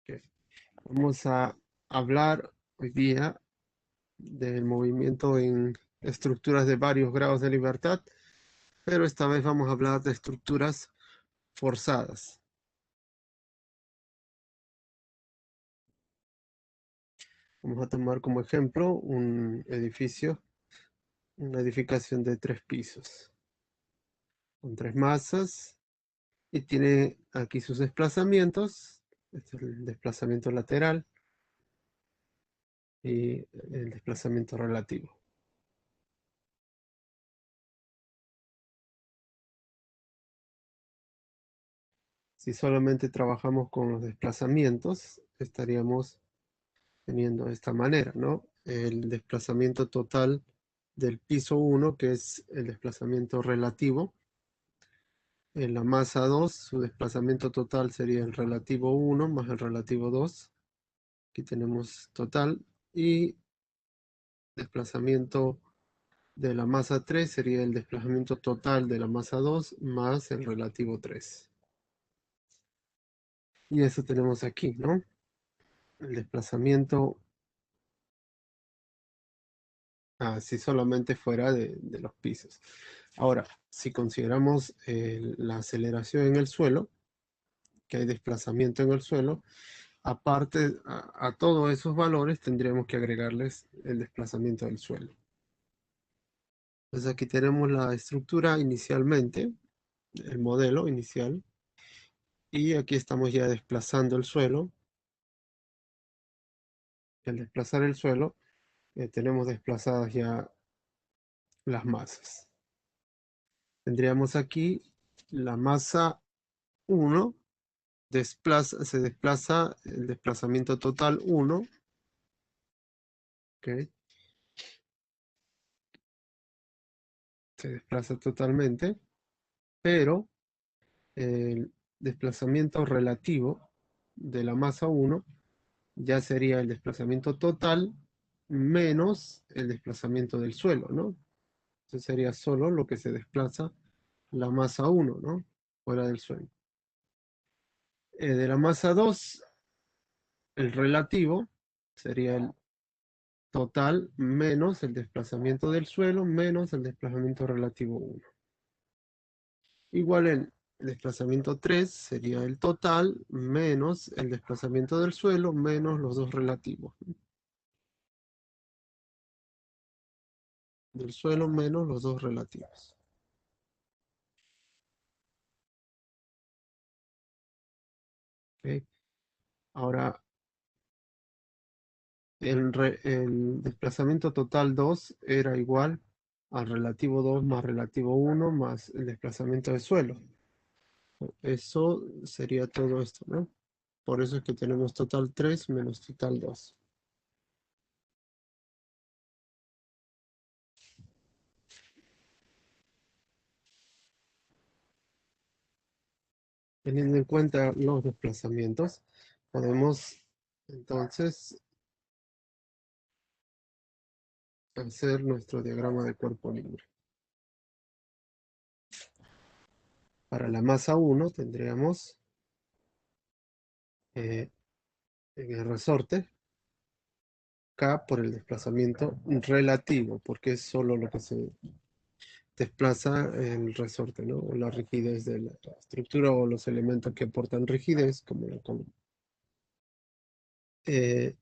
Ok. Vamos a hablar hoy día del movimiento en estructuras de varios grados de libertad, pero esta vez vamos a hablar de estructuras forzadas. Vamos a tomar como ejemplo un edificio, una edificación de 3 pisos, con 3 masas, y tiene aquí sus desplazamientos. Este es el desplazamiento lateral y el desplazamiento relativo. Si solamente trabajamos con los desplazamientos, estaríamos teniendo de esta manera, ¿no? El desplazamiento total del piso 1, que es el desplazamiento relativo. En la masa 2, su desplazamiento total sería el relativo 1 más el relativo 2. Aquí tenemos total. Y desplazamiento de la masa 3 sería el desplazamiento total de la masa 2 más el relativo 3. Y eso tenemos aquí, ¿no? El desplazamiento si solamente fuera de los pisos. Ahora, si consideramos la aceleración en el suelo, que hay desplazamiento en el suelo, aparte a todos esos valores tendríamos que agregarles el desplazamiento del suelo. Entonces aquí tenemos la estructura inicialmente, el modelo inicial, y aquí estamos ya desplazando el suelo. Al desplazar el suelo, tenemos desplazadas ya las masas. Tendríamos aquí la masa 1 se desplaza el desplazamiento total 1, ¿ok? Se desplaza totalmente, pero el desplazamiento relativo de la masa 1 ya sería el desplazamiento total menos el desplazamiento del suelo, ¿no? Eso sería solo lo que se desplaza la masa 1, ¿no? Fuera del suelo. De la masa 2, el relativo sería el total menos el desplazamiento del suelo menos el desplazamiento relativo 1. Igual el desplazamiento 3 sería el total menos el desplazamiento del suelo menos los dos relativos. Del suelo menos los dos relativos. ¿Ok? Ahora, el desplazamiento total 2 era igual al relativo 2 más relativo 1 más el desplazamiento del suelo. Eso sería todo esto, ¿no? Por eso es que tenemos total 3 menos total 2. Teniendo en cuenta los desplazamientos, podemos entonces hacer nuestro diagrama de cuerpo libre. Para la masa 1 tendríamos en el resorte K por el desplazamiento relativo, porque es solo lo que se desplaza el resorte, ¿no? O la rigidez de la estructura o los elementos que aportan rigidez, como la columna. De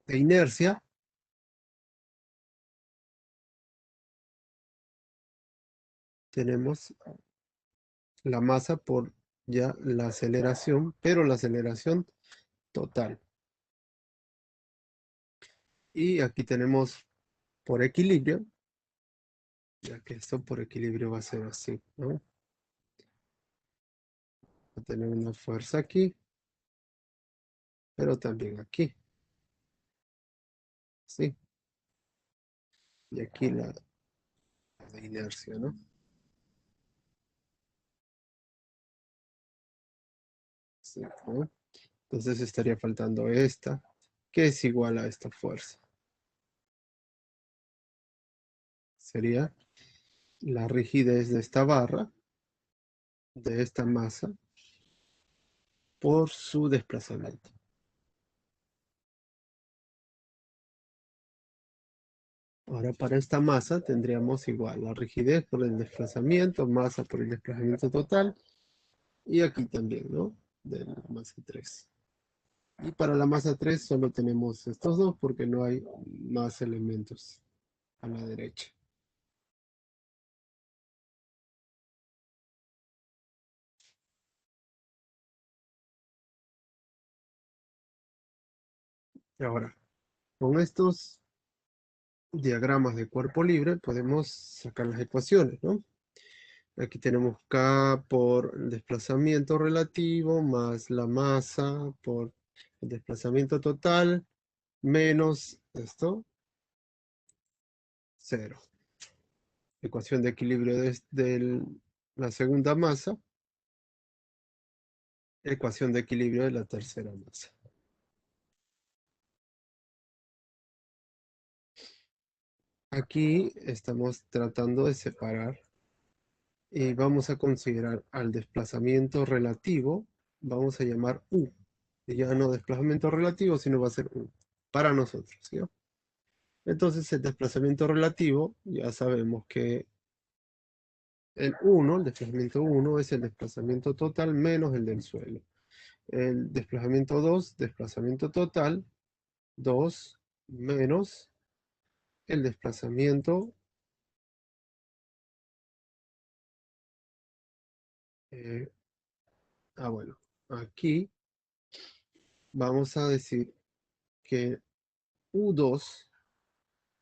inercia, tenemos la masa por ya la aceleración, pero la aceleración total. Y aquí tenemos por equilibrio, ya que esto por equilibrio va a ser así, ¿no? Va a tener una fuerza aquí, pero también aquí, ¿sí? Y aquí la de inercia, ¿no? Sí, ¿no? Entonces estaría faltando esta, que es igual a esta fuerza. Sería la rigidez de esta barra, de esta masa, por su desplazamiento. Ahora para esta masa tendríamos igual la rigidez por el desplazamiento, masa por el desplazamiento total, y aquí también, ¿no? De la masa 3. Y para la masa 3 solo tenemos estos dos porque no hay más elementos a la derecha. Y ahora, con estos diagramas de cuerpo libre podemos sacar las ecuaciones, ¿no? Aquí tenemos K por el desplazamiento relativo más la masa por el desplazamiento total menos esto, 0. Ecuación de equilibrio de la segunda masa, ecuación de equilibrio de la tercera masa. Aquí estamos tratando de separar y vamos a considerar al desplazamiento relativo, vamos a llamar U. Y ya no desplazamiento relativo, sino va a ser U para nosotros, ¿sí? Entonces el desplazamiento relativo, ya sabemos que el 1, el desplazamiento 1 es el desplazamiento total menos el del suelo. El desplazamiento 2, desplazamiento total, 2 menos el desplazamiento eh, bueno, aquí vamos a decir que U2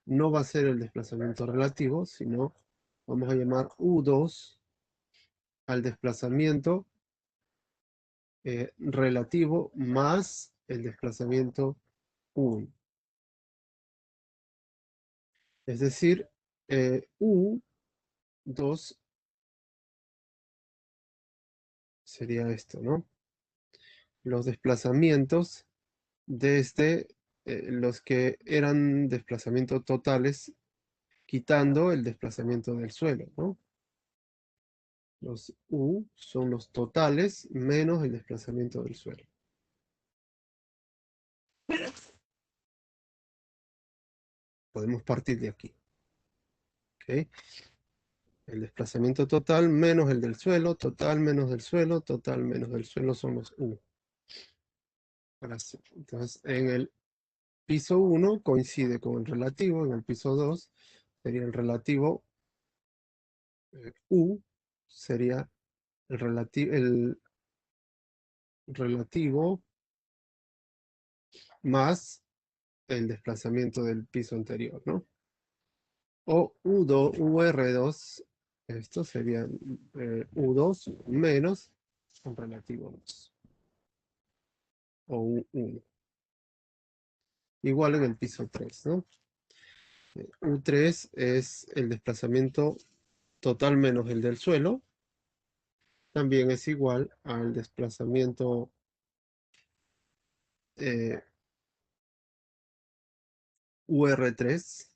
no va a ser el desplazamiento relativo, sino vamos a llamar U2 al desplazamiento relativo más el desplazamiento 1. Es decir, U2 sería esto, ¿no? Los desplazamientos desde los que eran desplazamientos totales, quitando el desplazamiento del suelo, ¿no? Los U son los totales menos el desplazamiento del suelo. Podemos partir de aquí. ¿Ok? El desplazamiento total menos el del suelo, total menos del suelo, total menos del suelo son los U. Entonces, en el piso 1 coincide con el relativo, en el piso 2 sería el relativo U, sería el relativo más el desplazamiento del piso anterior, ¿no? O U2, UR2, esto sería U2 menos un relativo 2, o U1. Igual en el piso 3, ¿no? U3 es el desplazamiento total menos el del suelo, también es igual al desplazamiento UR3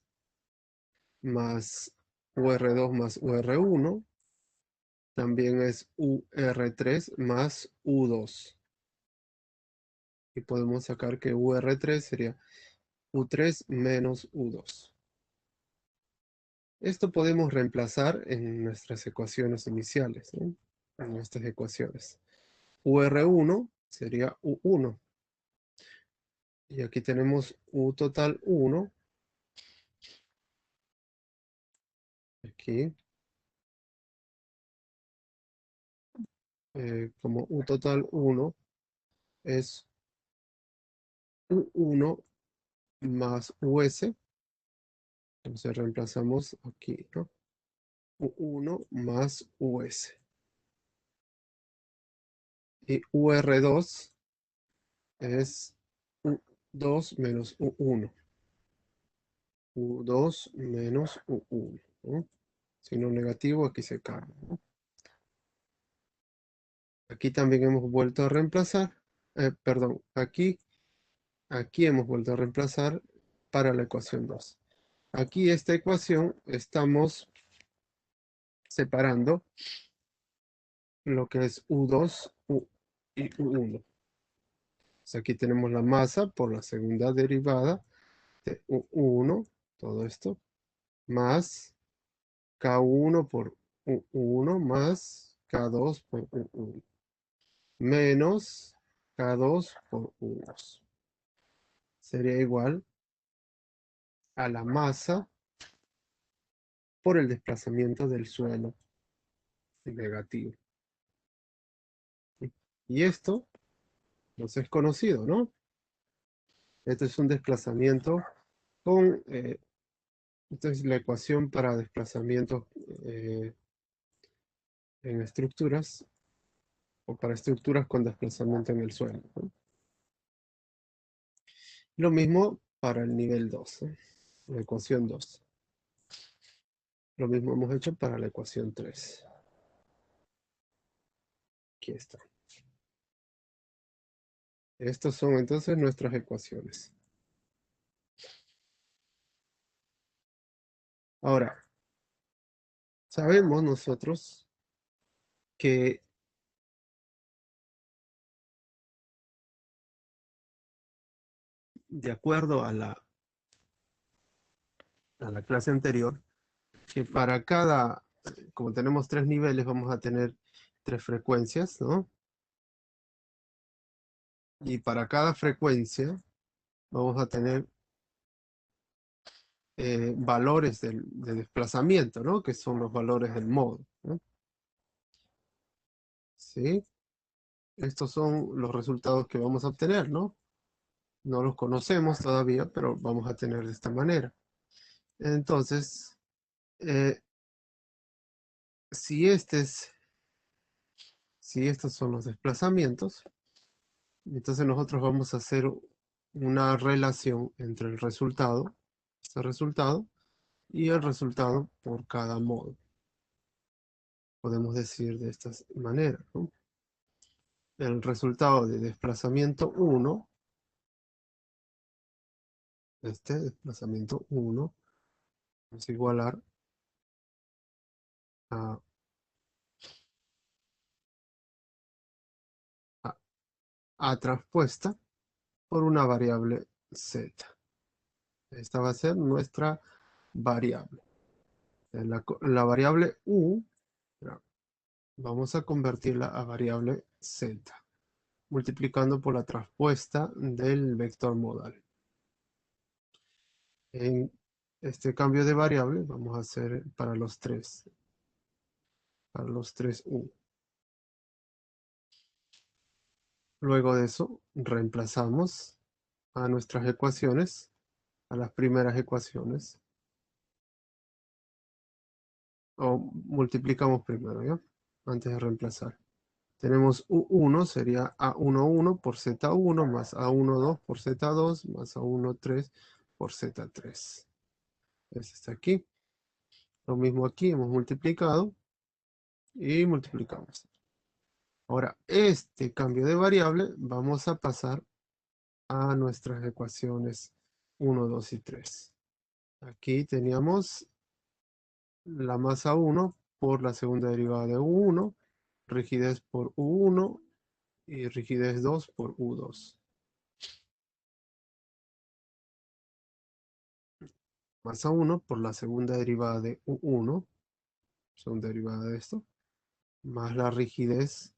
más UR2 más UR1, también es UR3 más U2. Y podemos sacar que UR3 sería U3 menos U2. Esto podemos reemplazar en nuestras ecuaciones iniciales, ¿no? En estas ecuaciones. UR1 sería U1. Y aquí tenemos U total 1. Aquí. Como U total 1 es U1 más US. Entonces reemplazamos aquí, ¿no? U1 más US. Y UR2 es U2 menos U1. U2 menos U1, ¿no? Signo negativo, aquí se cambia, ¿no? Aquí también hemos vuelto a reemplazar, perdón, aquí hemos vuelto a reemplazar para la ecuación 2. Aquí esta ecuación estamos separando lo que es U2 y U1. sea, aquí tenemos la masa por la segunda derivada de U1, todo esto, más K1 por U1 más K2 por U1, menos K2 por U2. Sería igual a la masa por el desplazamiento del suelo negativo. Y esto nos es conocido, ¿no? Este es un desplazamiento con, esta es la ecuación para desplazamientos en estructuras o para estructuras con desplazamiento en el suelo, ¿no? Lo mismo para el nivel 2, ¿eh? La ecuación 2. Lo mismo hemos hecho para la ecuación 3. Aquí está. Estas son entonces nuestras ecuaciones. Ahora, sabemos nosotros que de acuerdo a la clase anterior, que para cada, como tenemos tres niveles, vamos a tener tres frecuencias, ¿no? Y para cada frecuencia vamos a tener valores de desplazamiento, ¿no? Que son los valores del modo, ¿no? ¿Sí? Estos son los resultados que vamos a obtener, ¿no? No los conocemos todavía, pero vamos a tener de esta manera. Entonces, eh, si, si estos son los desplazamientos, entonces nosotros vamos a hacer una relación entre el resultado, este resultado, y el resultado por cada modo. Podemos decir de esta manera, ¿no? El resultado de desplazamiento 1, este desplazamiento 1, vamos a igualar a, a, a transpuesta por una variable z. Esta va a ser nuestra variable. La variable u, vamos a convertirla a variable z, multiplicando por la transpuesta del vector modal. En este cambio de variable vamos a hacer para los tres u. Luego de eso, reemplazamos a nuestras ecuaciones, a las primeras ecuaciones, o multiplicamos primero, ¿ya? Antes de reemplazar. Tenemos U1, sería A11 por Z1 más A12 por Z2 más A13 por Z3. Este está aquí. Lo mismo aquí, hemos multiplicado y multiplicamos. Ahora, este cambio de variable vamos a pasar a nuestras ecuaciones 1, 2 y 3. Aquí teníamos la masa 1 por la segunda derivada de U1, rigidez por U1 y rigidez 2 por U2. Masa 1 por la segunda derivada de U1, segunda derivada de esto, más la rigidez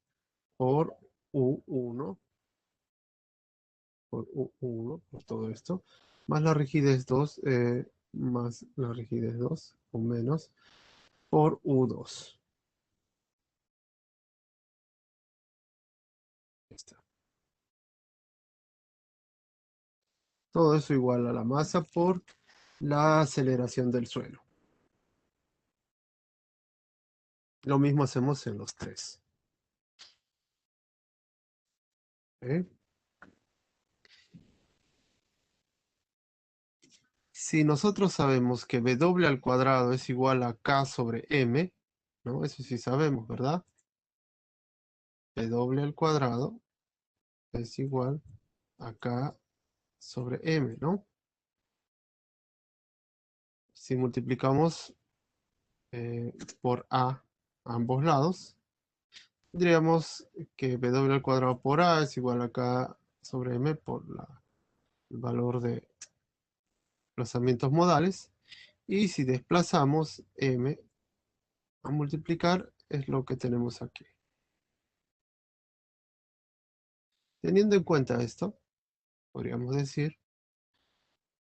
por U1, por U1, por todo esto, más la rigidez 2, más la rigidez 2, o menos, por U2. Está. Todo eso igual a la masa por la aceleración del suelo. Lo mismo hacemos en los tres. ¿Eh? Si nosotros sabemos que W al cuadrado es igual a K sobre M, ¿no? Eso sí sabemos, ¿verdad? W al cuadrado es igual a K sobre M, ¿no? Si multiplicamos por A ambos lados, tendríamos que W al cuadrado por A es igual a K sobre m por el valor de desplazamientos modales. Y si desplazamos m a multiplicar, es lo que tenemos aquí. Teniendo en cuenta esto, podríamos decir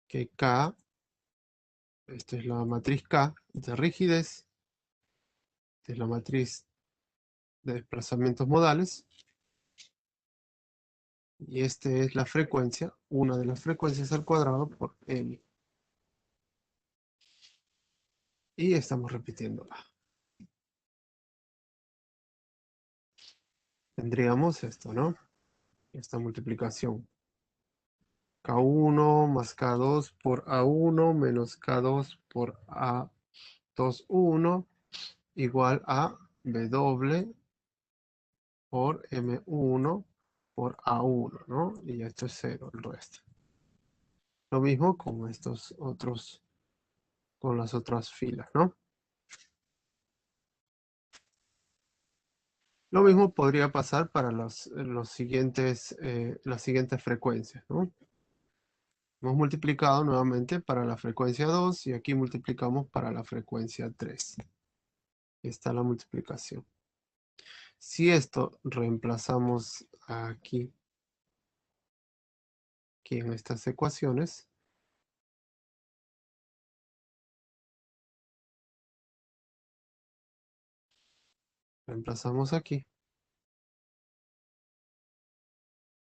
que K, esta es la matriz K de rigidez, esta es la matriz de desplazamientos modales, y esta es la frecuencia, una de las frecuencias al cuadrado por m. Y estamos repitiéndola. Tendríamos esto, ¿no? Esta multiplicación. K1 más K2 por A1 menos K2 por A2, 1 igual a W por M1 por A1, ¿no? Y esto es 0, el resto. Lo mismo con estos otros, con las otras filas, ¿no? Lo mismo podría pasar para los siguientes, las siguientes frecuencias, ¿no? Hemos multiplicado nuevamente para la frecuencia 2 y aquí multiplicamos para la frecuencia 3. Está la multiplicación. Si esto reemplazamos aquí en estas ecuaciones, reemplazamos aquí.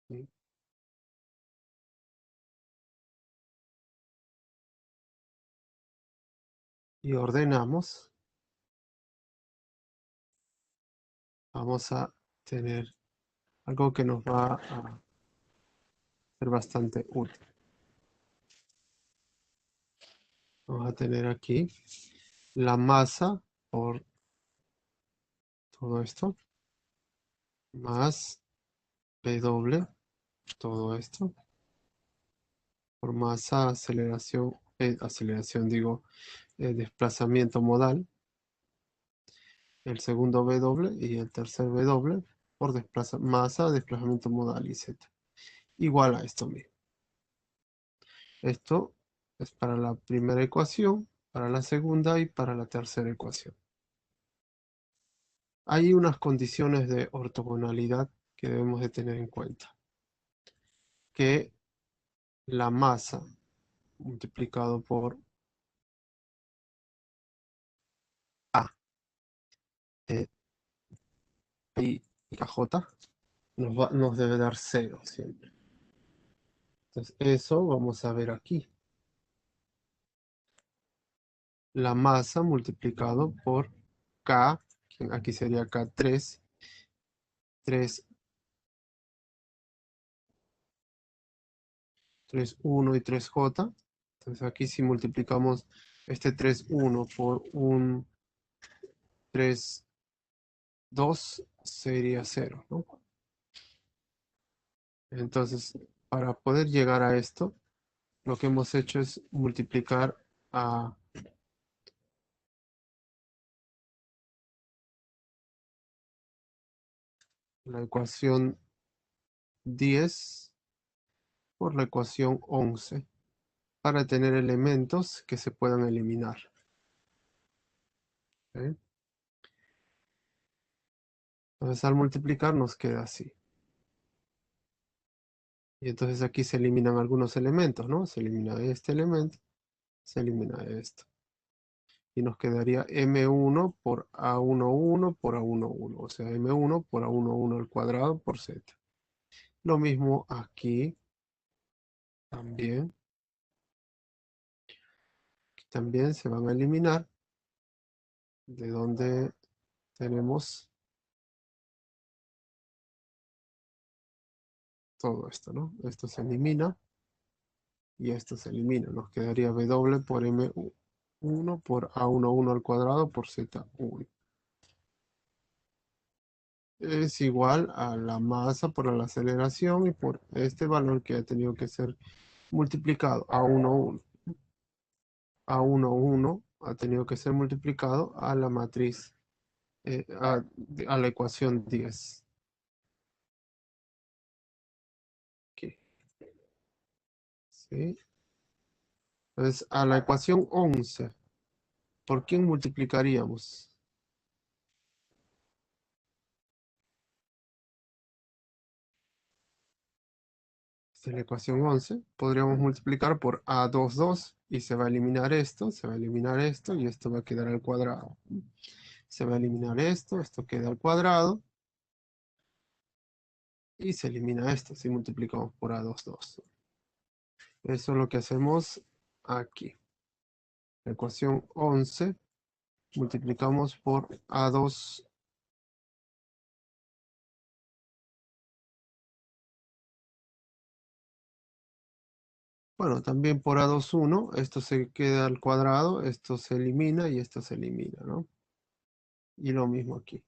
¿Sí? Y ordenamos, vamos a tener algo que nos va a ser bastante útil. Vamos a tener aquí la masa por todo esto, más W, todo esto, por masa, aceleración digo, desplazamiento modal, el segundo W y el tercer W por masa, desplazamiento modal y Z. Igual a esto mismo. Esto es para la primera ecuación, para la segunda y para la tercera ecuación. Hay unas condiciones de ortogonalidad que debemos de tener en cuenta. Que la masa multiplicado por A de y KJ nos debe dar 0 siempre. Entonces eso vamos a ver aquí. La masa multiplicado por K, que aquí sería K3, 3, 3, 1 y 3J. Entonces aquí si multiplicamos este 3, 1 por un 3, 2, sería 0, ¿no? Entonces, para poder llegar a esto, lo que hemos hecho es multiplicar a la ecuación 10 por la ecuación 11 para tener elementos que se puedan eliminar. ¿Ok? Entonces al multiplicar nos queda así. Y entonces aquí se eliminan algunos elementos, ¿no? Se elimina este elemento, se elimina esto. Y nos quedaría M1 por A11 por A11, o sea, M1 por A11 al cuadrado por Z. Lo mismo aquí también. También se van a eliminar de donde tenemos todo esto, ¿no? Esto se elimina y esto se elimina. Nos quedaría W por M1 por A11 al cuadrado por Z1. Es igual a la masa por la aceleración y por este valor que ha tenido que ser multiplicado A11. A11 ha tenido que ser multiplicado a la matriz, a la ecuación 10. Aquí. ¿sí? Entonces, a la ecuación 11, ¿por quién multiplicaríamos? Esta es la ecuación 11. Podríamos multiplicar por A22 y se va a eliminar esto, se va a eliminar esto y esto va a quedar al cuadrado. Se va a eliminar esto, esto queda al cuadrado y se elimina esto si multiplicamos por A22. Eso es lo que hacemos aquí. La ecuación 11 multiplicamos por A2. Bueno, también por A21, esto se queda al cuadrado, esto se elimina y esto se elimina, ¿no? Y lo mismo aquí.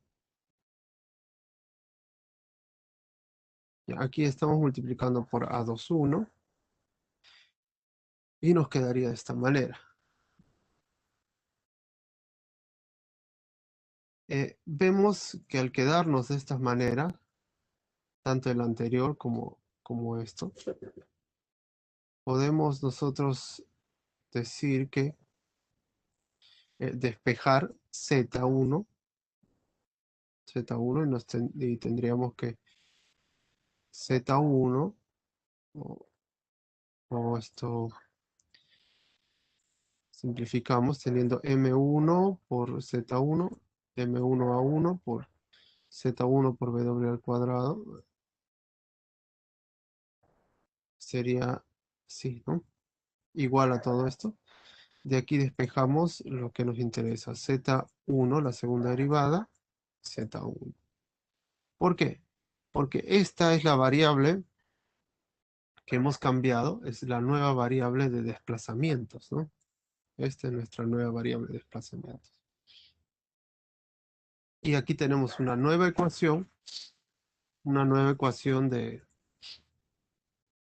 Ya, aquí estamos multiplicando por A21 y nos quedaría de esta manera. Vemos que al quedarnos de esta manera, tanto el anterior como esto, podemos nosotros decir que despejar Z1 y tendríamos que Z1 o, o esto simplificamos teniendo M1 por Z1, M1A1 por Z1 por W al cuadrado, sería así, ¿no? Igual a todo esto. De aquí despejamos lo que nos interesa, Z1, la segunda derivada, Z1. ¿Por qué? Porque esta es la variable que hemos cambiado, es la nueva variable de desplazamientos, ¿no? Esta es nuestra nueva variable de desplazamientos. Y aquí tenemos una nueva ecuación de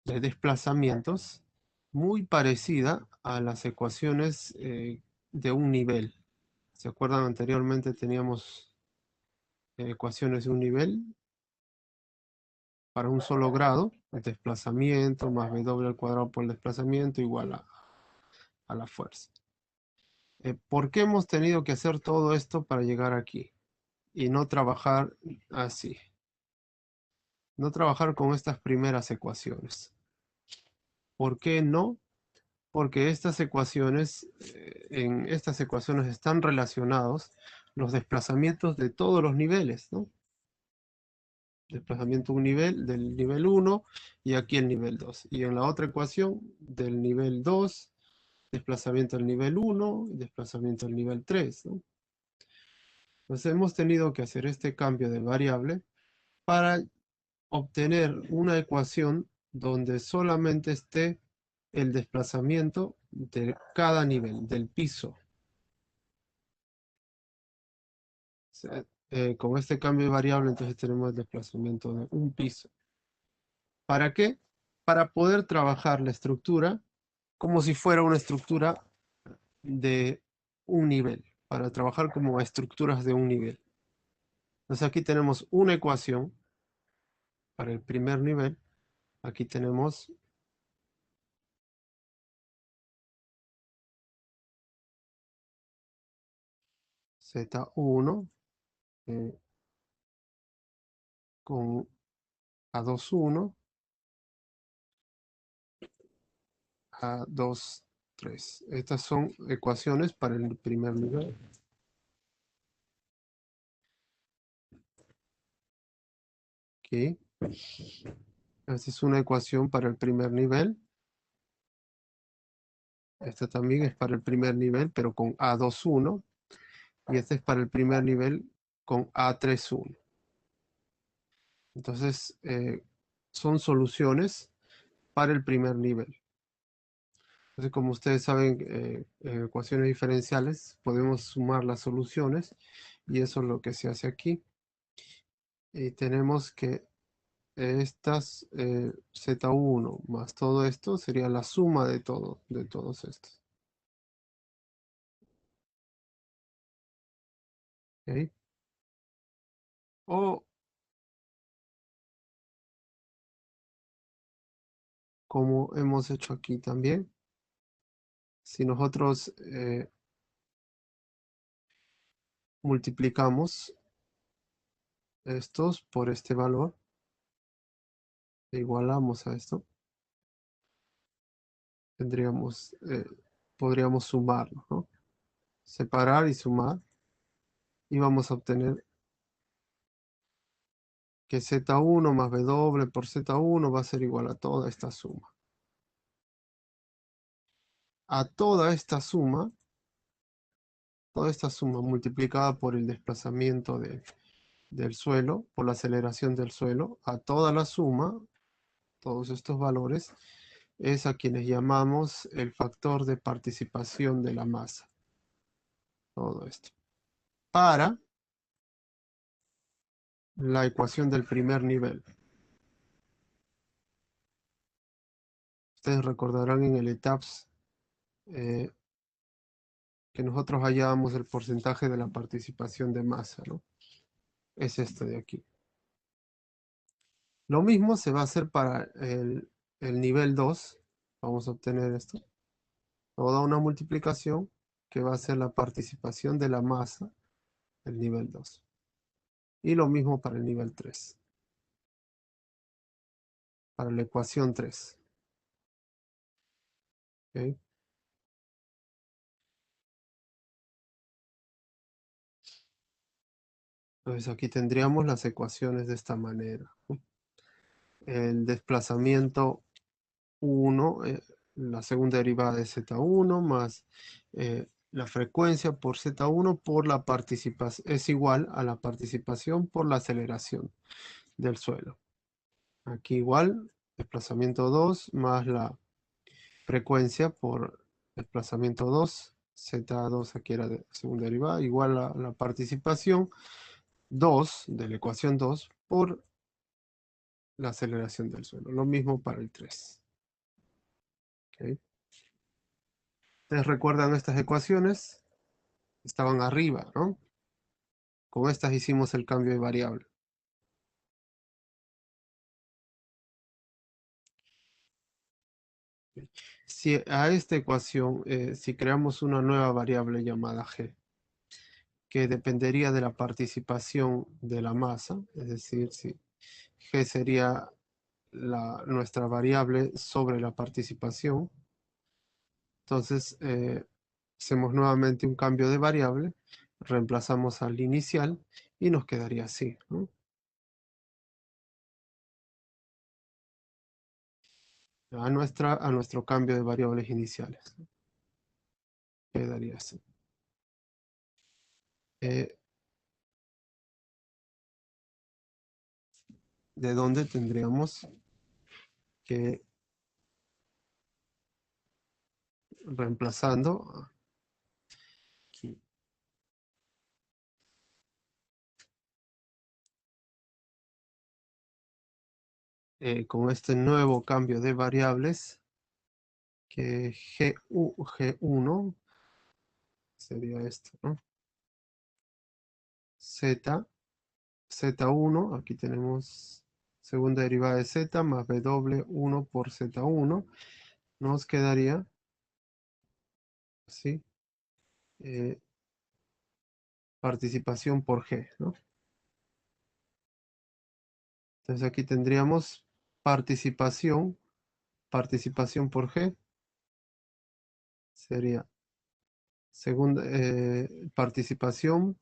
desplazamientos muy parecida a las ecuaciones de un nivel. ¿Se acuerdan? Anteriormente teníamos ecuaciones de un nivel para un solo grado, el desplazamiento más W al cuadrado por el desplazamiento igual a la fuerza. ¿Por qué hemos tenido que hacer todo esto para llegar aquí? Y no trabajar así. No trabajar con estas primeras ecuaciones. ¿Por qué no? Porque en estas ecuaciones están relacionados los desplazamientos de todos los niveles, ¿no? Desplazamiento un nivel, del nivel 1 y aquí el nivel 2. Y en la otra ecuación, del nivel 2, desplazamiento al nivel 1 y desplazamiento al nivel 3, ¿no? Entonces hemos tenido que hacer este cambio de variable para obtener una ecuación donde solamente esté el desplazamiento de cada nivel, del piso. Con este cambio de variable, entonces tenemos el desplazamiento de un piso. ¿Para qué? Para poder trabajar la estructura como si fuera una estructura de un nivel, para trabajar como estructuras de un nivel. Entonces aquí tenemos una ecuación para el primer nivel. Aquí tenemos Z1 eh, con A21, A23. Estas son ecuaciones para el primer nivel. Aquí. Esta es una ecuación para el primer nivel. Esta también es para el primer nivel, pero con A21. Y este es para el primer nivel con A31. Entonces, son soluciones para el primer nivel. Entonces, como ustedes saben, en ecuaciones diferenciales podemos sumar las soluciones y eso es lo que se hace aquí. Y tenemos que estas Z1 más todo esto sería la suma de todos estos. ¿Ok? O como hemos hecho aquí también. Si nosotros multiplicamos estos por este valor, e igualamos a esto, podríamos sumarlo, ¿no? Separar y sumar, y vamos a obtener que Z1 más W por Z1 va a ser igual a toda esta suma. A toda esta suma multiplicada por el desplazamiento del suelo, por la aceleración del suelo, a toda la suma, todos estos valores, es a quienes llamamos el factor de participación de la masa. Todo esto. Para la ecuación del primer nivel. Ustedes recordarán en el ETAPS que nosotros hallábamos el porcentaje de la participación de masa, ¿no? Es este de aquí. Lo mismo se va a hacer para el nivel 2. Vamos a obtener esto. Toda una multiplicación que va a ser la participación de la masa del nivel 2. Y lo mismo para el nivel 3. Para la ecuación 3. ¿Okay? Entonces aquí tendríamos las ecuaciones de esta manera, ¿no? El desplazamiento 1, la segunda derivada de Z1 más la frecuencia por Z1 por la participación, es igual a la participación por la aceleración del suelo. Aquí igual, desplazamiento 2 más la frecuencia por desplazamiento 2, Z2 aquí era de segunda derivada, igual a la participación 2 de la ecuación 2 por la aceleración del suelo. Lo mismo para el 3. ¿Okay? ¿Ustedes recuerdan estas ecuaciones? Estaban arriba, ¿no? Con estas hicimos el cambio de variable. Si a esta ecuación, si creamos una nueva variable llamada g, que dependería de la participación de la masa, es decir, si g sería nuestra variable sobre la participación, entonces hacemos nuevamente un cambio de variable, reemplazamos al inicial y nos quedaría así, ¿no? A nuestro cambio de variables iniciales. Quedaría así. De donde tendríamos que, reemplazando aquí, con este nuevo cambio de variables, que G1 sería esto, ¿no? Z1, aquí tenemos segunda derivada de Z más W1 por Z1, nos quedaría así, participación por G, ¿no? Entonces aquí tendríamos participación por G, sería segunda participación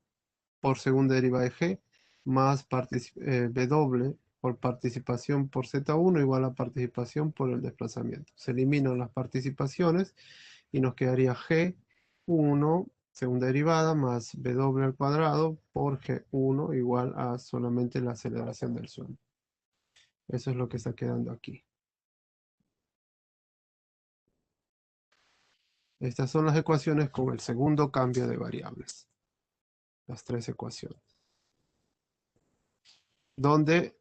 por segunda derivada de G más W por participación por Z1 igual a participación por el desplazamiento. Se eliminan las participaciones y nos quedaría G1 segunda derivada más W al cuadrado por G1 igual a solamente la aceleración del suelo. Eso es lo que está quedando aquí. Estas son las ecuaciones con el segundo cambio de variables. Las tres ecuaciones. Donde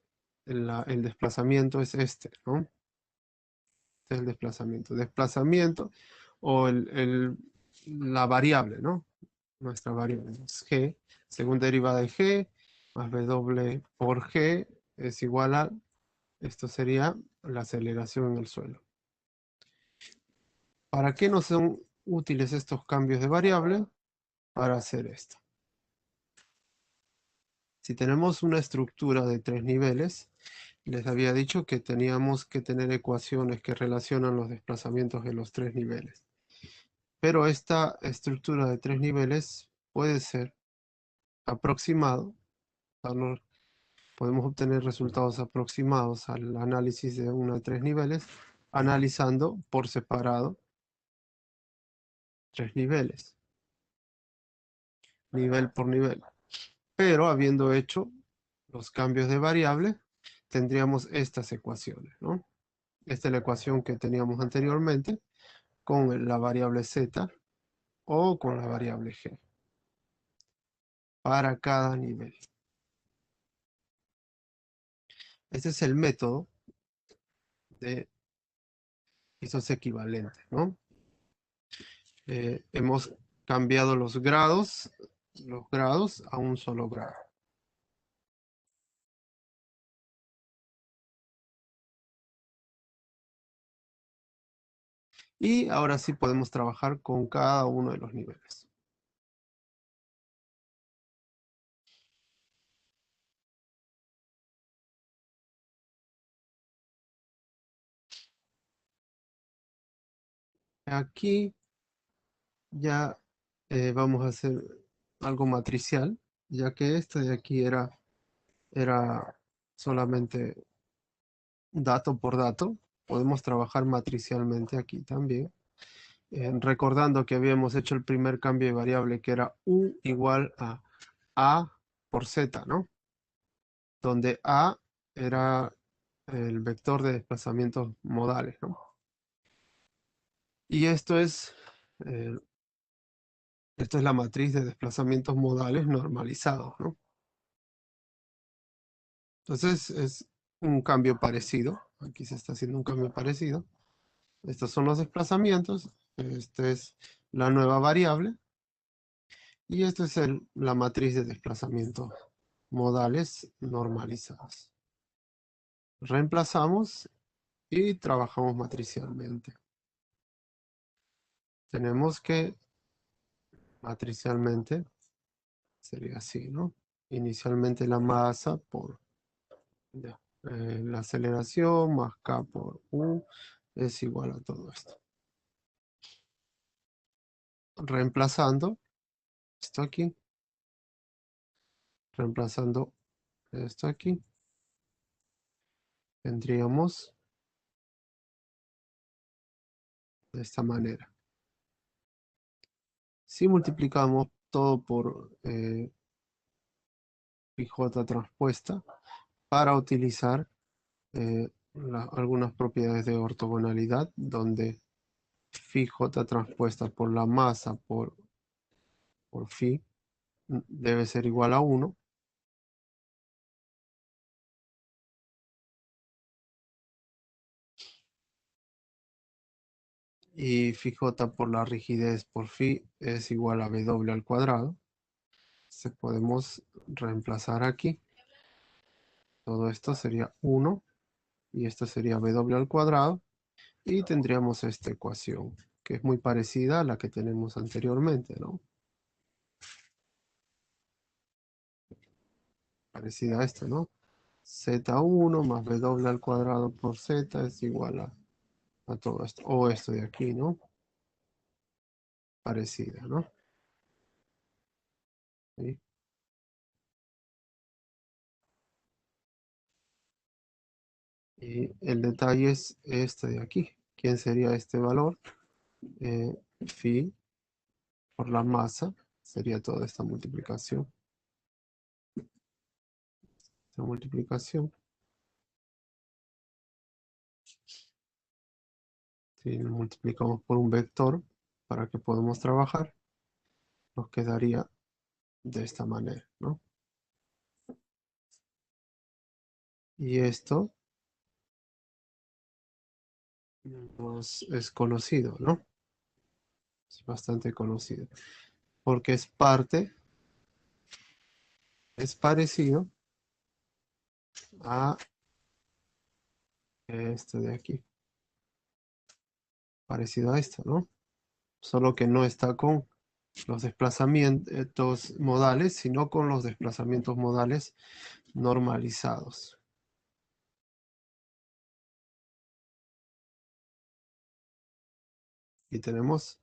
el desplazamiento es este, ¿no? Este es el desplazamiento. Desplazamiento o la variable, ¿no? Nuestra variable es G, segunda derivada de G, más W por G es igual a, esto sería la aceleración en el suelo. ¿Para qué nos son útiles estos cambios de variable? Para hacer esto. Si tenemos una estructura de 3 niveles, les había dicho que teníamos que tener ecuaciones que relacionan los desplazamientos de los 3 niveles. Pero esta estructura de 3 niveles puede ser aproximado. Podemos obtener resultados aproximados al análisis de una de 3 niveles, analizando por separado 3 niveles, nivel por nivel. Pero habiendo hecho los cambios de variable, tendríamos estas ecuaciones, ¿no? Esta es la ecuación que teníamos anteriormente con la variable z o con la variable g para cada nivel. Este es el método de esos equivalentes, ¿no? Hemos cambiado los grados a un solo grado. Y ahora sí podemos trabajar con cada uno de los niveles. Aquí ya vamos a hacer algo matricial, ya que esto de aquí era solamente dato por dato. Podemos trabajar matricialmente aquí también. Recordando que habíamos hecho el primer cambio de variable que era u igual a por z, ¿no? Donde a era el vector de desplazamientos modales, ¿no? Y eh, esto es la matriz de desplazamientos modales normalizados, ¿no? Entonces es un cambio parecido. Aquí se está haciendo un cambio parecido. Estos son los desplazamientos. Esta es la nueva variable. Y esta es la matriz de desplazamientos modales normalizados. Reemplazamos y trabajamos matricialmente. Tenemos que matricialmente sería así, ¿no? Inicialmente la masa por ya, la aceleración más k por u es igual a todo esto. Reemplazando esto aquí, reemplazando esto aquí, tendríamos de esta manera. Si multiplicamos todo por pj transpuesta para utilizar algunas propiedades de ortogonalidad, donde phi j transpuesta por la masa por phi debe ser igual a 1. Y phi j por la rigidez por phi es igual a w al cuadrado. Se podemos reemplazar aquí. Todo esto sería 1 y esto sería w al cuadrado. Y tendríamos esta ecuación, que es muy parecida a la que tenemos anteriormente, ¿no? Parecida a esta, ¿no? Z1 más W al cuadrado por Z es igual a todo esto. O esto de aquí, ¿no? Parecida, ¿no? ¿Sí? Y el detalle es este de aquí. ¿Quién sería este valor? Phi por la masa. Sería toda esta multiplicación. Esta multiplicación. Si lo multiplicamos por un vector para que podamos trabajar, nos quedaría de esta manera, ¿no? Y esto es conocido, ¿no? Es bastante conocido. Porque es parecido a esto de aquí. parecido a esto, ¿no? Solo que no está con los desplazamientos modales, sino con los desplazamientos modales normalizados. Y tenemos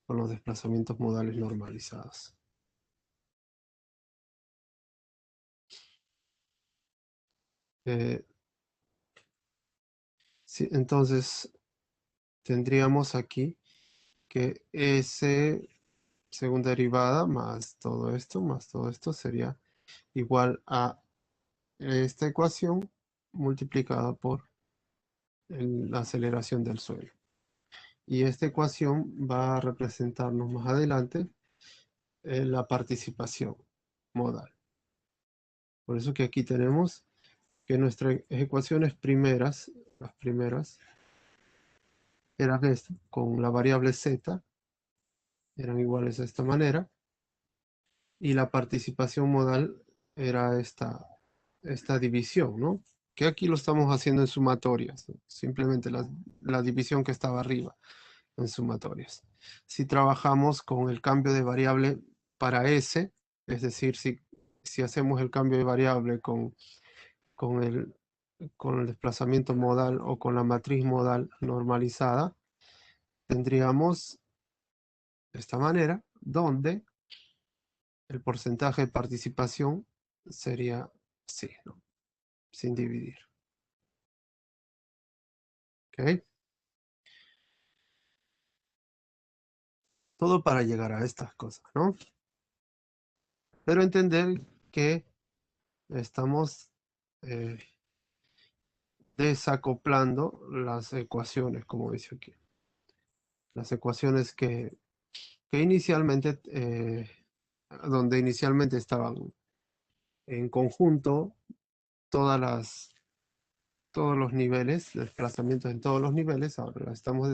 con los desplazamientos modales normalizados. Eh, sí, entonces tendríamos aquí que S segunda derivada más todo esto sería igual a esta ecuación multiplicada por la aceleración del suelo. Y esta ecuación va a representarnos más adelante la participación modal. Por eso que aquí tenemos que nuestras ecuaciones primeras, las primeras, eran esto, con la variable z, eran iguales de esta manera, y la participación modal era esta división, ¿no? Que aquí lo estamos haciendo en sumatorias, ¿no? Simplemente la división que estaba arriba en sumatorias. Si trabajamos con el cambio de variable para S, es decir, si hacemos el cambio de variable con el, con el desplazamiento modal o con la matriz modal normalizada, tendríamos de esta manera, donde el porcentaje de participación sería sí, ¿no? Sin dividir. ¿Ok? Todo para llegar a estas cosas, ¿no? Pero entender que estamos eh, desacoplando las ecuaciones, como dice aquí. Las ecuaciones que inicialmente, donde inicialmente estaban en conjunto todos los niveles, desplazamientos en todos los niveles, ahora las estamos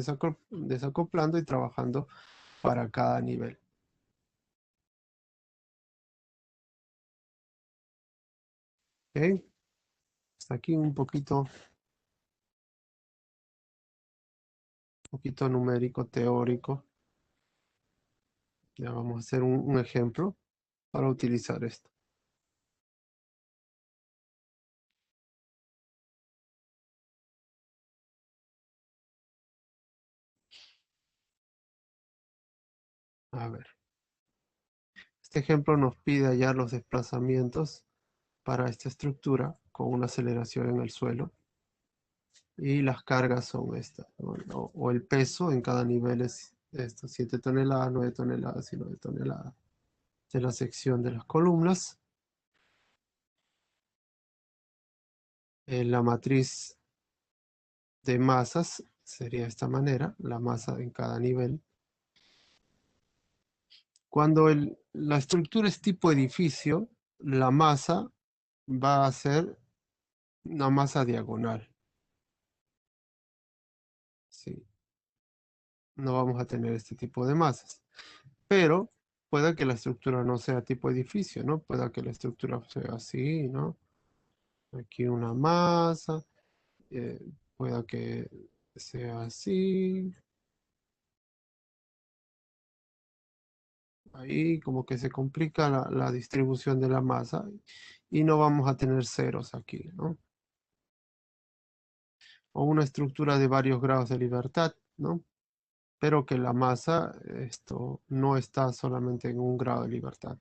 desacoplando y trabajando para cada nivel. ¿Ok? Hasta aquí un poquito numérico, teórico. Ya vamos a hacer un ejemplo para utilizar esto. A ver, este ejemplo nos pide hallar los desplazamientos para esta estructura con una aceleración en el suelo y las cargas son estas, ¿no? O el peso en cada nivel es esto, 7 toneladas, 9 toneladas y 9 toneladas. De la sección de las columnas. La matriz de masas sería de esta manera, la masa en cada nivel. Cuando la estructura es tipo edificio, la masa va a ser una masa diagonal. Sí, no vamos a tener este tipo de masas. Pero pueda que la estructura no sea tipo edificio, ¿no? Pueda que la estructura sea así, ¿no? Aquí una masa, eh, pueda que sea así. Ahí como que se complica la distribución de la masa y no vamos a tener ceros aquí, ¿no? O una estructura de varios grados de libertad, ¿no? Pero que la masa, esto no está solamente en un grado de libertad.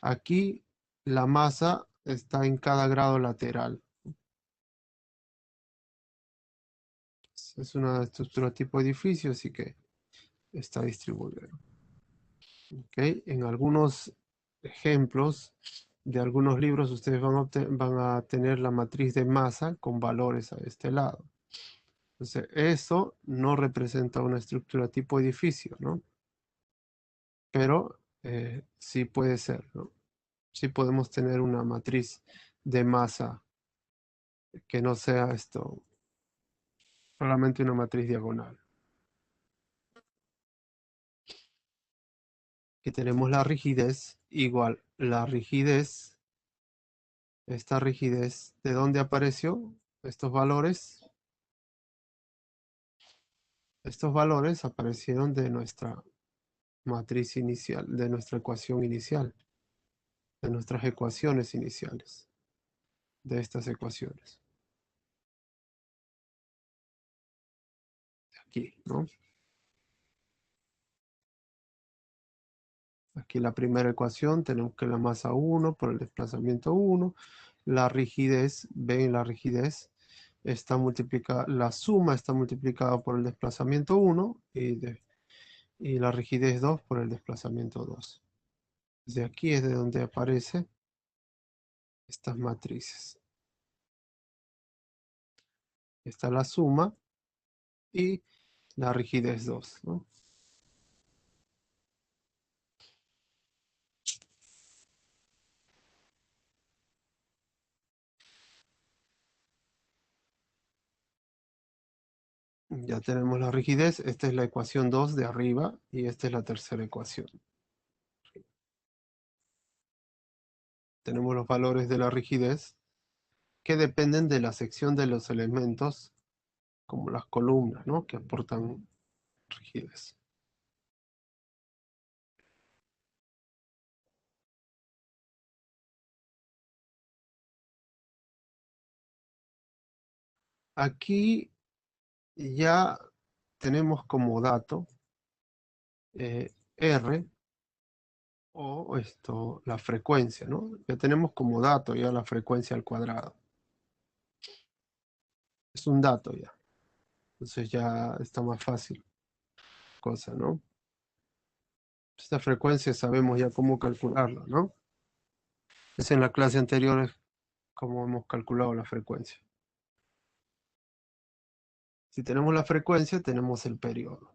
Aquí la masa está en cada grado lateral. Es una estructura tipo edificio, así que está distribuido. ¿Ok? En algunos ejemplos de algunos libros ustedes van a tener la matriz de masa con valores a este lado. Entonces, eso no representa una estructura tipo edificio, ¿no? Pero sí puede ser, ¿no? Sí podemos tener una matriz de masa que no sea esto, solamente una matriz diagonal. Aquí tenemos la rigidez, igual la rigidez, esta rigidez, ¿de dónde apareció estos valores? Estos valores aparecieron de nuestra matriz inicial, de nuestra ecuación inicial, de nuestras ecuaciones iniciales, de estas ecuaciones. Aquí, ¿no? Aquí la primera ecuación tenemos que la masa 1 por el desplazamiento 1, la rigidez, ven la rigidez, está multiplicada, la suma está multiplicada por el desplazamiento 1 y la rigidez 2 por el desplazamiento 2. Desde aquí es de donde aparecen estas matrices. Está la suma y la rigidez 2, ¿no? Ya tenemos la rigidez, esta es la ecuación 2 de arriba y esta es la tercera ecuación. Tenemos los valores de la rigidez que dependen de la sección de los elementos, como las columnas, ¿no? Que aportan rigidez. Aquí ya tenemos como dato R o la frecuencia, ¿no? Ya tenemos como dato ya la frecuencia al cuadrado. Es un dato ya. Entonces ya está más fácil cosa, ¿no? Esta frecuencia sabemos ya cómo calcularla, ¿no? Es en la clase anterior como hemos calculado la frecuencia. Si tenemos la frecuencia, tenemos el periodo.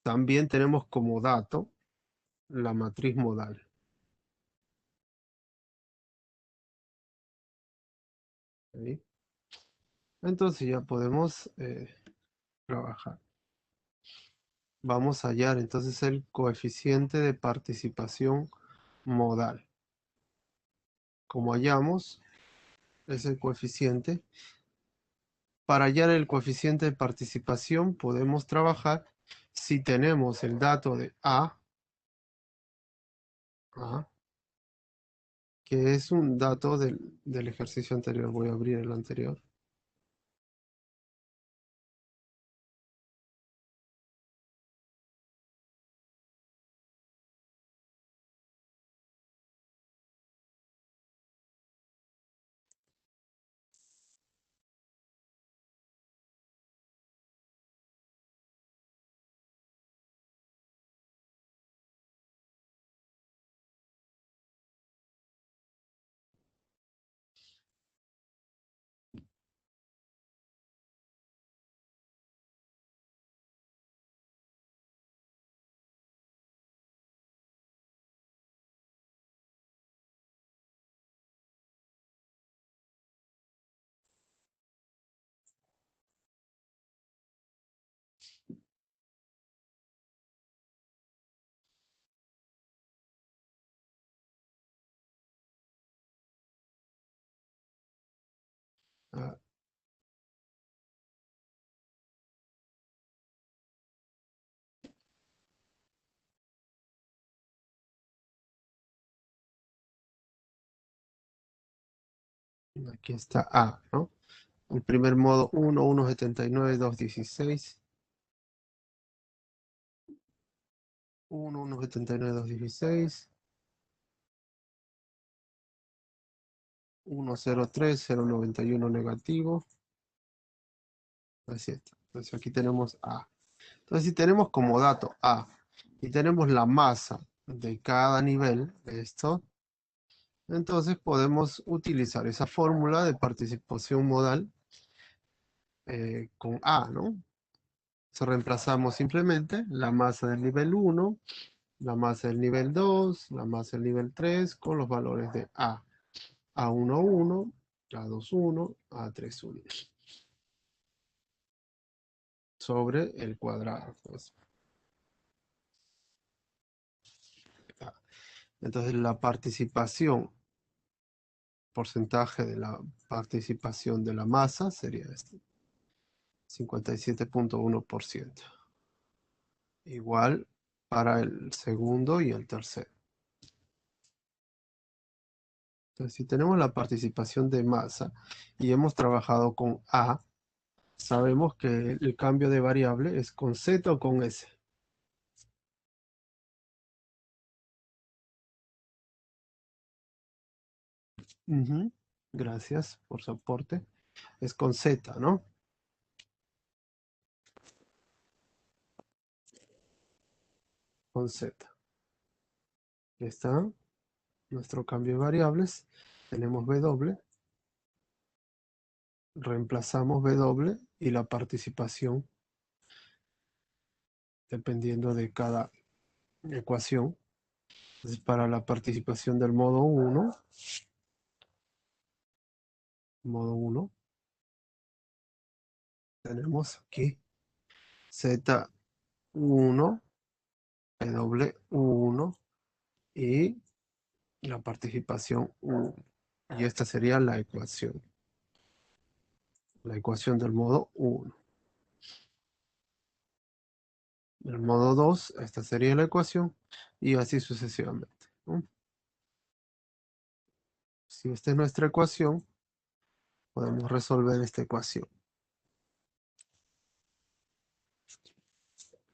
También tenemos como dato la matriz modal. ¿Sí? Entonces ya podemos trabajar. Vamos a hallar entonces el coeficiente de participación modal. Como hallamos ese coeficiente, para hallar el coeficiente de participación podemos trabajar si tenemos el dato de A, que es un dato del ejercicio anterior. Voy a abrir el anterior. Ah, aquí está A, ¿no? El primer modo 1, 1,79, 2,16. 1, 1,79, 2,16. 1,03, 0,91 negativo. Así es. Entonces aquí tenemos A. Entonces si tenemos como dato A y tenemos la masa de cada nivel de esto, entonces podemos utilizar esa fórmula de participación modal con A, ¿no? Se reemplazamos simplemente la masa del nivel 1, la masa del nivel 2, la masa del nivel 3 con los valores de A. A11, A21, A31 sobre el cuadrado. Pues. Entonces la participación, porcentaje de la participación de la masa sería este. 57.1%. Igual para el segundo y el tercero. Entonces, si tenemos la participación de masa y hemos trabajado con A, sabemos que el cambio de variable es con Z o con S. Ujú. Gracias por su aporte. Es con Z, ¿no? Con Z. Aquí está nuestro cambio de variables. Tenemos W. Reemplazamos W y la participación dependiendo de cada ecuación. Entonces, para la participación del modo 1, tenemos aquí Z1, W1 y la participación 1. Y esta sería la ecuación del modo 1. Del modo 2, esta sería la ecuación y así sucesivamente, ¿no? Si esta es nuestra ecuación, podemos resolver esta ecuación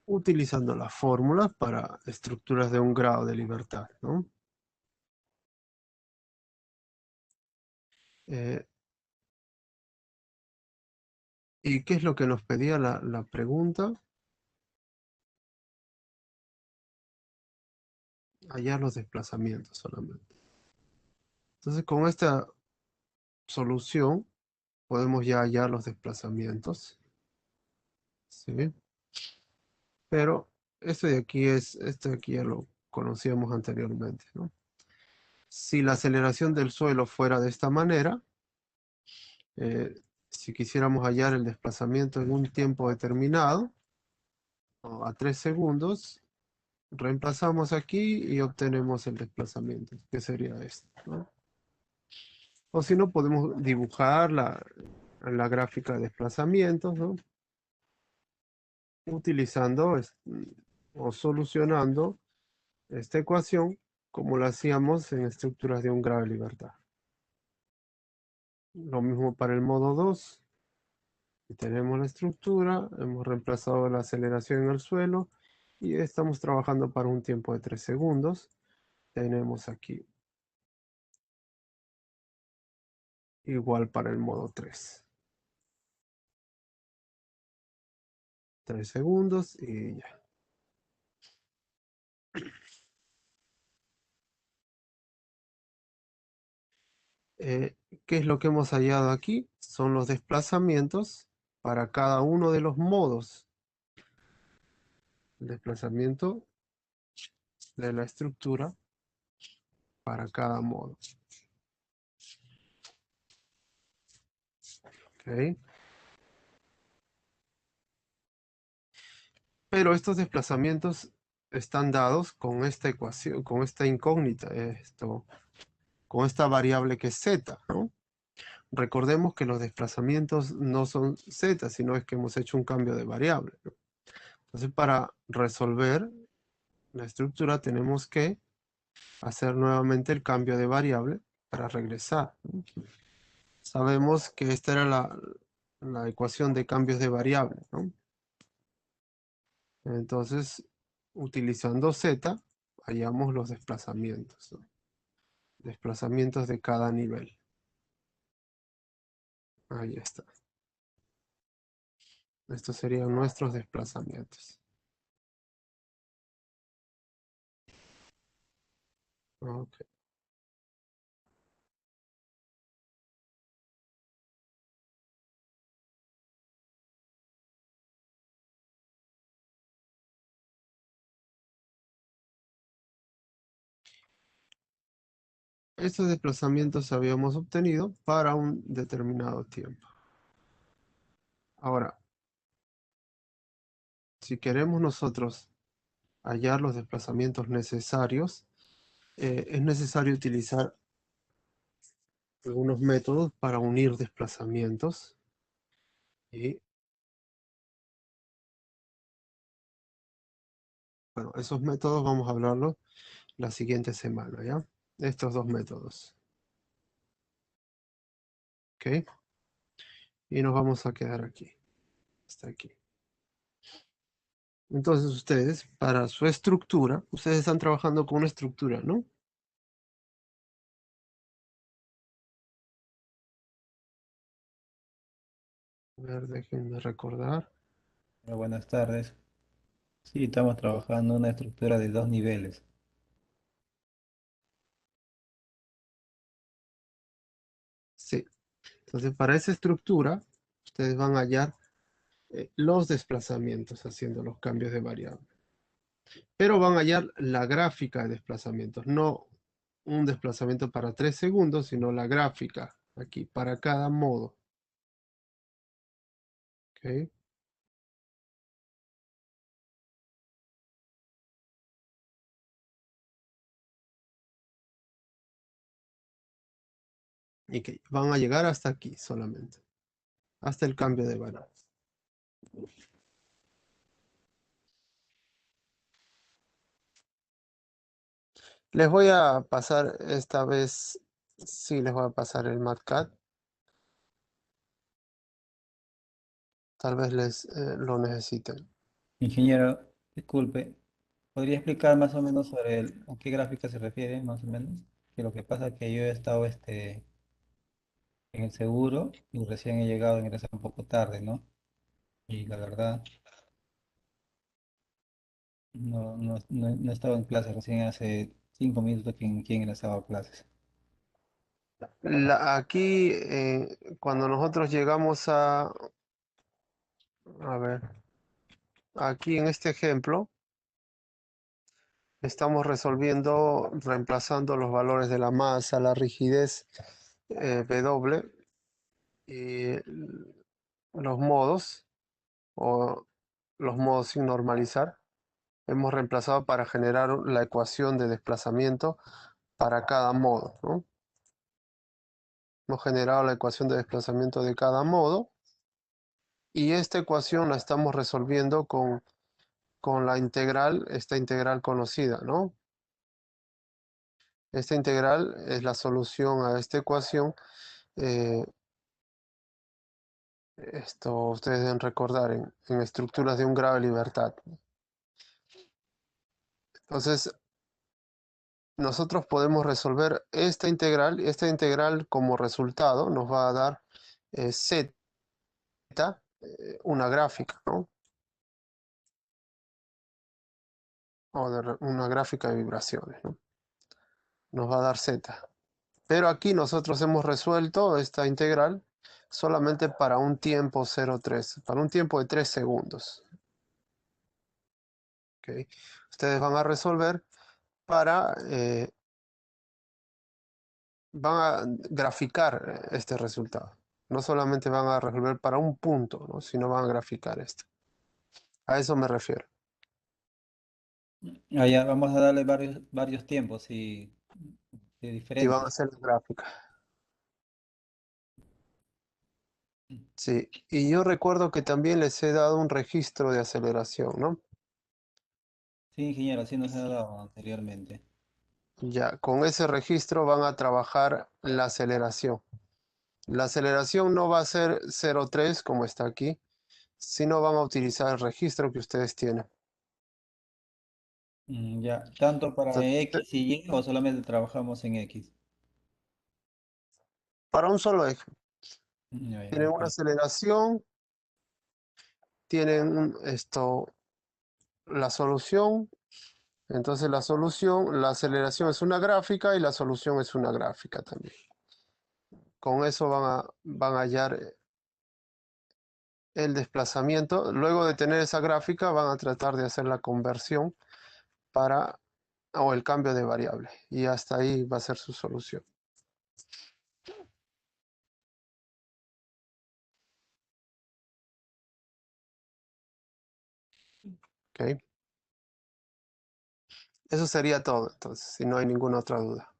utilizando las fórmulas para estructuras de un grado de libertad, ¿no? Eh, ¿Y qué es lo que nos pedía la pregunta? Hallar los desplazamientos solamente. Entonces, con esta solución podemos ya hallar los desplazamientos, ¿sí? Pero esto de aquí ya lo conocíamos anteriormente, ¿no? Si la aceleración del suelo fuera de esta manera, eh, si quisiéramos hallar el desplazamiento en un tiempo determinado, o a 3 segundos, reemplazamos aquí y obtenemos el desplazamiento, que sería esto, ¿no? O si no, podemos dibujar la gráfica de desplazamientos, ¿no? Utilizando o solucionando esta ecuación como lo hacíamos en estructuras de un grado de libertad. Lo mismo para el modo 2. Y tenemos la estructura, hemos reemplazado la aceleración en el suelo y estamos trabajando para un tiempo de 3 segundos. Tenemos aquí igual para el modo 3. 3 segundos y ya. ¿Qué es lo que hemos hallado aquí? Son los desplazamientos para cada uno de los modos. El desplazamiento de la estructura para cada modo. ¿Ok? Pero estos desplazamientos están dados con esta ecuación, con esta incógnita, con esta variable que es z, ¿no? Recordemos que los desplazamientos no son z, sino es que hemos hecho un cambio de variable, ¿no? Entonces, para resolver la estructura tenemos que hacer nuevamente el cambio de variable para regresar, ¿no? Sabemos que esta era la ecuación de cambios de variable, ¿no? Entonces, utilizando z, hallamos los desplazamientos, ¿no? Desplazamientos de cada nivel. Ahí está. Estos serían nuestros desplazamientos. Ok. Estos desplazamientos habíamos obtenido para un determinado tiempo. Ahora, si queremos nosotros hallar los desplazamientos necesarios, es necesario utilizar algunos métodos para unir desplazamientos. Y Bueno, esos métodos vamos a hablarlos la siguiente semana, ¿ya? Estos dos métodos, ¿ok? Y nos vamos a quedar aquí, hasta aquí. Entonces ustedes, para su estructura, ustedes están trabajando con una estructura, ¿no? A ver, déjenme recordar. Hola, buenas tardes. Sí, estamos trabajando una estructura de 2 niveles. Sí. Entonces, para esa estructura, ustedes van a hallar los desplazamientos haciendo los cambios de variable. Pero van a hallar la gráfica de desplazamientos, no un desplazamiento para 3 segundos, sino la gráfica aquí para cada modo. ¿Ok? Y que van a llegar hasta aquí solamente, hasta el cambio de variable. Les voy a pasar esta vez, sí les voy a pasar el MatCat, tal vez les lo necesiten. Ingeniero, disculpe, ¿podría explicar más o menos sobre a qué gráfica se refiere, más o menos? Que lo que pasa es que yo he estado en el seguro y recién he llegado, ingresé un poco tarde, ¿no? Y la verdad, no he estado en clase, recién hace 5 minutos que he ingresado a clases. Aquí, cuando nosotros llegamos a ver, aquí en este ejemplo, estamos resolviendo, reemplazando los valores de la masa, la rigidez W y los modos o los modos sin normalizar. Hemos reemplazado para generar la ecuación de desplazamiento para cada modo, ¿no? Hemos generado la ecuación de desplazamiento de cada modo y esta ecuación la estamos resolviendo con la integral, esta integral conocida, ¿no? Esta integral es la solución a esta ecuación. eh, Esto ustedes deben recordar en estructuras de un grado de libertad. Entonces, nosotros podemos resolver esta integral como resultado nos va a dar z, una gráfica, ¿no? Una gráfica de vibraciones, ¿no? Nos va a dar z. Pero aquí nosotros hemos resuelto esta integral solamente para un tiempo 0,3, para un tiempo de 3 segundos. ¿Ok? Ustedes van a resolver para, van a graficar este resultado. No solamente van a resolver para un punto, ¿no? Sino van a graficar esto. A eso me refiero. Ah, ya, vamos a darle varios tiempos y de Y van a diferentes. hacer la gráfica. Sí, y yo recuerdo que también les he dado un registro de aceleración, ¿no? Sí, ingeniero, sí nos ha dado anteriormente. Ya, con ese registro van a trabajar la aceleración. La aceleración no va a ser 0,3 como está aquí, sino van a utilizar el registro que ustedes tienen. Ya, tanto para Entonces, X y Y o solamente trabajamos en X. para un solo eje, Ya, ya, tienen una perfecto. aceleración, tienen la solución. Entonces la solución, la aceleración es una gráfica y la solución es una gráfica también. Con eso van a hallar el desplazamiento. Luego de tener esa gráfica, van a tratar de hacer la conversión para, o el cambio de variable. Y hasta ahí va a ser su solución. ¿Ok? Eso sería todo, entonces, si no hay ninguna otra duda.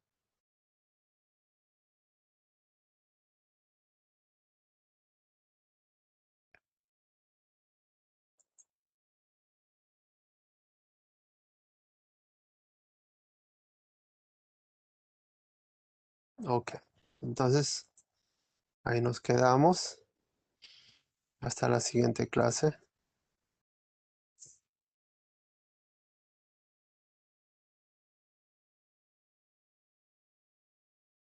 Ok. Entonces, ahí nos quedamos. Hasta la siguiente clase.